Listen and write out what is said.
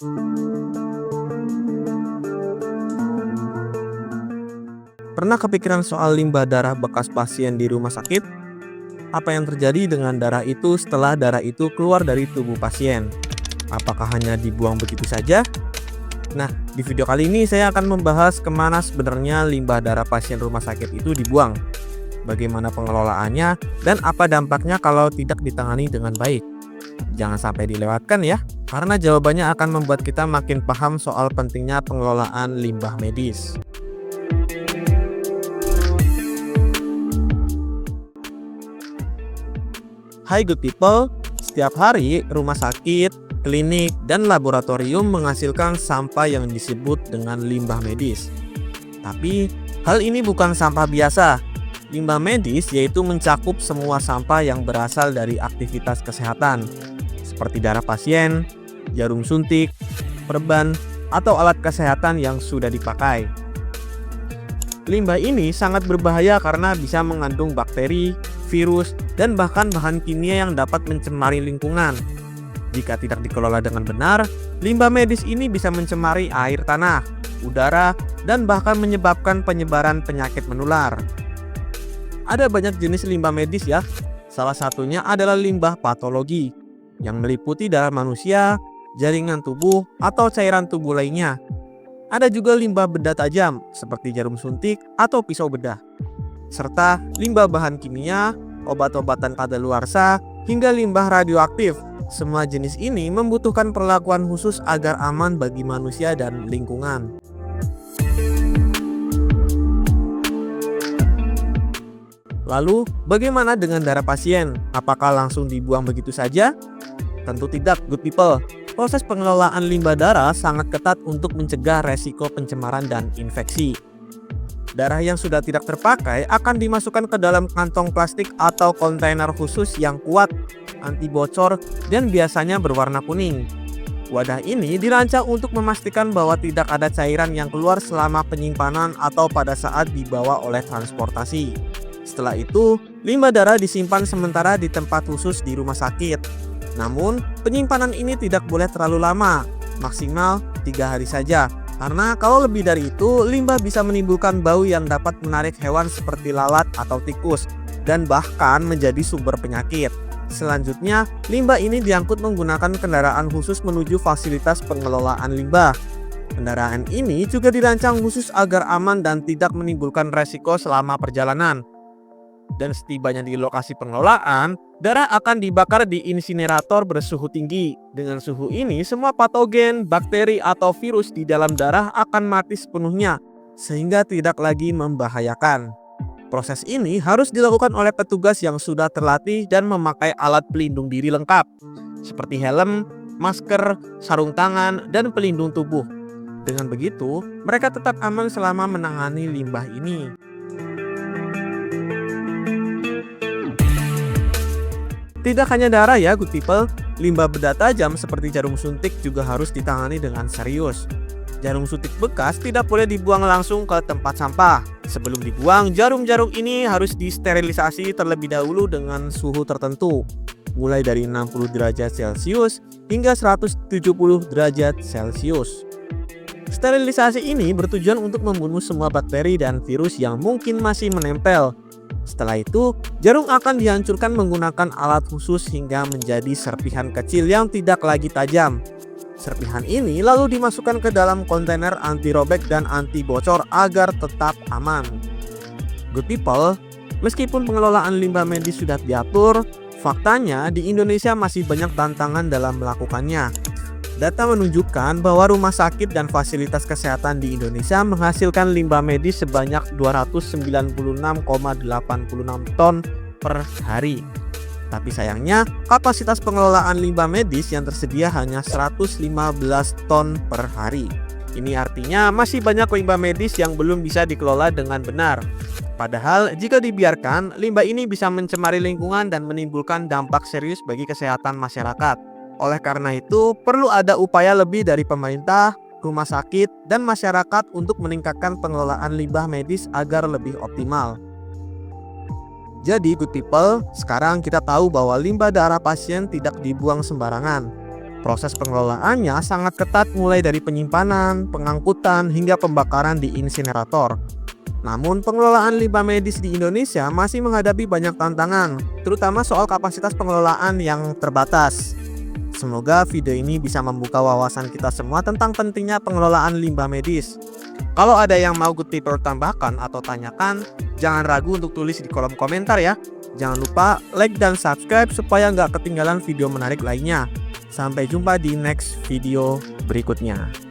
Pernah kepikiran soal limbah darah bekas pasien di rumah sakit? Apa yang terjadi dengan darah itu setelah darah itu keluar dari tubuh pasien? Apakah hanya dibuang begitu saja? Nah, di video kali ini saya akan membahas kemana sebenarnya limbah darah pasien rumah sakit itu dibuang, bagaimana pengelolaannya, dan apa dampaknya kalau tidak ditangani dengan baik. Jangan sampai dilewatkan ya, karena jawabannya akan membuat kita makin paham soal pentingnya pengelolaan limbah medis. Hai good people, setiap hari rumah sakit, klinik, dan laboratorium menghasilkan sampah yang disebut dengan limbah medis. Tapi hal ini bukan sampah biasa. Limbah medis yaitu mencakup semua sampah yang berasal dari aktivitas kesehatan, seperti darah pasien, jarum suntik, perban, atau alat kesehatan yang sudah dipakai. Limbah ini sangat berbahaya karena bisa mengandung bakteri, virus, dan bahkan bahan kimia yang dapat mencemari lingkungan. Jika tidak dikelola dengan benar, limbah medis ini bisa mencemari air tanah, udara, dan bahkan menyebabkan penyebaran penyakit menular. Ada banyak jenis limbah medis ya, salah satunya adalah limbah patologi, yang meliputi darah manusia, jaringan tubuh, atau cairan tubuh lainnya. Ada juga limbah benda tajam, seperti jarum suntik atau pisau bedah, serta limbah bahan kimia, obat-obatan kadaluarsa, hingga limbah radioaktif. Semua jenis ini membutuhkan perlakuan khusus agar aman bagi manusia dan lingkungan. Lalu, bagaimana dengan darah pasien? Apakah langsung dibuang begitu saja? Tentu tidak, good people. Proses pengelolaan limbah darah sangat ketat untuk mencegah resiko pencemaran dan infeksi. Darah yang sudah tidak terpakai akan dimasukkan ke dalam kantong plastik atau kontainer khusus yang kuat, anti bocor, dan biasanya berwarna kuning. Wadah ini dirancang untuk memastikan bahwa tidak ada cairan yang keluar selama penyimpanan atau pada saat dibawa oleh transportasi. Setelah itu, limbah darah disimpan sementara di tempat khusus di rumah sakit. Namun, penyimpanan ini tidak boleh terlalu lama, maksimal 3 hari saja. Karena kalau lebih dari itu, limbah bisa menimbulkan bau yang dapat menarik hewan seperti lalat atau tikus, dan bahkan menjadi sumber penyakit. Selanjutnya, limbah ini diangkut menggunakan kendaraan khusus menuju fasilitas pengelolaan limbah. Kendaraan ini juga dirancang khusus agar aman dan tidak menimbulkan resiko selama perjalanan. Dan setibanya di lokasi pengelolaan, darah akan dibakar di insinerator bersuhu tinggi. Dengan suhu ini, semua patogen, bakteri, atau virus di dalam darah akan mati sepenuhnya, sehingga tidak lagi membahayakan. Proses ini harus dilakukan oleh petugas yang sudah terlatih dan memakai alat pelindung diri lengkap, seperti helm, masker, sarung tangan, dan pelindung tubuh. Dengan begitu, mereka tetap aman selama menangani limbah ini. Tidak hanya darah ya good people, limbah benda tajam seperti jarum suntik juga harus ditangani dengan serius. Jarum suntik bekas tidak boleh dibuang langsung ke tempat sampah. Sebelum dibuang, jarum-jarum ini harus disterilisasi terlebih dahulu dengan suhu tertentu, mulai dari 60 derajat Celcius hingga 170 derajat Celcius. Sterilisasi ini bertujuan untuk membunuh semua bakteri dan virus yang mungkin masih menempel. Setelah itu, jarum akan dihancurkan menggunakan alat khusus hingga menjadi serpihan kecil yang tidak lagi tajam. Serpihan ini lalu dimasukkan ke dalam kontainer anti robek dan anti bocor agar tetap aman. Good people, meskipun pengelolaan limbah medis sudah diatur, faktanya di Indonesia masih banyak tantangan dalam melakukannya. Data menunjukkan bahwa rumah sakit dan fasilitas kesehatan di Indonesia menghasilkan limbah medis sebanyak 296,86 ton per hari. Tapi sayangnya, kapasitas pengelolaan limbah medis yang tersedia hanya 115 ton per hari. Ini artinya masih banyak limbah medis yang belum bisa dikelola dengan benar. Padahal, jika dibiarkan, limbah ini bisa mencemari lingkungan dan menimbulkan dampak serius bagi kesehatan masyarakat. Oleh karena itu, perlu ada upaya lebih dari pemerintah, rumah sakit, dan masyarakat untuk meningkatkan pengelolaan limbah medis agar lebih optimal. Jadi good people, sekarang kita tahu bahwa limbah darah pasien tidak dibuang sembarangan. Proses pengelolaannya sangat ketat mulai dari penyimpanan, pengangkutan, hingga pembakaran di insinerator. Namun pengelolaan limbah medis di Indonesia masih menghadapi banyak tantangan, terutama soal kapasitas pengelolaan yang terbatas. Semoga video ini bisa membuka wawasan kita semua tentang pentingnya pengelolaan limbah medis. Kalau ada yang mau Good People tambahkan atau tanyakan, jangan ragu untuk tulis di kolom komentar ya. Jangan lupa like dan subscribe supaya nggak ketinggalan video menarik lainnya. Sampai jumpa di next video berikutnya.